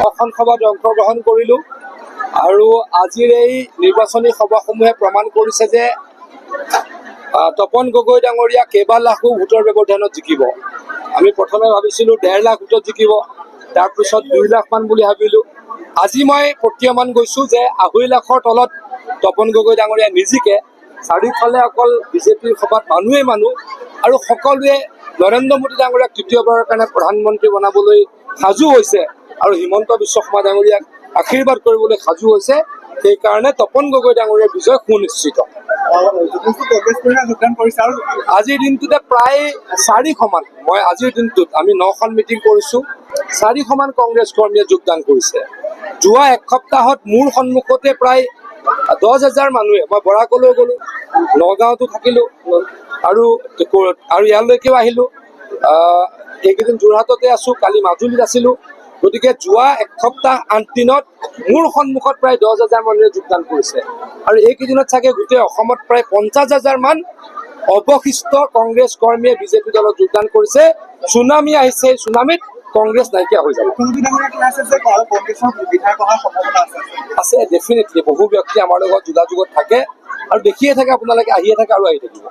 এখন সভাত অংশগ্ৰহণ কৰিলোঁ আৰু আজিৰ এই নিৰ্বাচনী সভাসমূহে প্ৰমাণ কৰিছে যে তপন গগৈ ডাঙৰীয়া কেইবা লাখো ভোটৰ ব্যৱধানত জিকিব। আমি প্ৰথমে ভাবিছিলোঁ 1.5 লাখ ভোটত জিকিব, তাৰপিছত 2 লাখ মান বুলি ভাবিলোঁ। আজি মই প্ৰতীয়মান গৈছোঁ যে 2.5 লাখৰ তলত তপন গগৈ ডাঙৰীয়া নিজিকে। চাৰিওফালে অকল বিজেপিৰ সভাত মানুহেই মানুহ আৰু সকলোৱে নৰেন্দ্ৰ মোদী ডাঙৰীয়াক তৃতীয়বাৰৰ কাৰণে প্ৰধানমন্ত্ৰী বনাবলৈ সাজু হৈছে আৰু হিমন্ত বিশ্ব শৰ্মা ডাঙৰীয়াক আশীৰ্বাদ কৰিবলৈ সাজু হৈছে। সেইকাৰণে তপন গগৈ ডাঙৰীয়াৰ বিজয় সুনিশ্চিত। আজিৰ দিনটোতে প্ৰায় 400 মান, মই আজিৰ দিনটোত আমি 9খন মিটিং কৰিছোঁ, 400 মান কংগ্ৰেছ কৰ্মীয়ে যোগদান কৰিছে। যোৱা এক সপ্তাহত মোৰ সন্মুখতে প্ৰায় 10,000 মানুহে, মই বৰাকলৈ গ'লোঁ, নগাঁৱতো থাকিলোঁ আৰু ইয়ালৈকেও আহিলোঁ। এইকেইদিন যোৰহাটতে আছোঁ, কালি মাজুলীত আছিলোঁ। গতিকে যোৱা এক সপ্তাহ 8 দিনত মোৰ সন্মুখত প্ৰায় 10,000 মানুহে যোগদান কৰিছে আৰু এইকেইদিনত চাগে গোটেই অসমত প্ৰায় 50,000 মান অৱশিষ্ট কংগ্ৰেছ কৰ্মীয়ে বিজেপি দলত যোগদান কৰিছে। চুনামি আহিছে, এই চুনামিত কংগ্ৰেছ নাইকিয়া হৈ যাব। আছে ডেফিনেটলি, বহু ব্যক্তি আমাৰ লগত যোগাযোগত থাকে আৰু দেখিয়ে থাকে, আপোনালোকে আহিয়ে থাকে আৰু আহি থাকিব।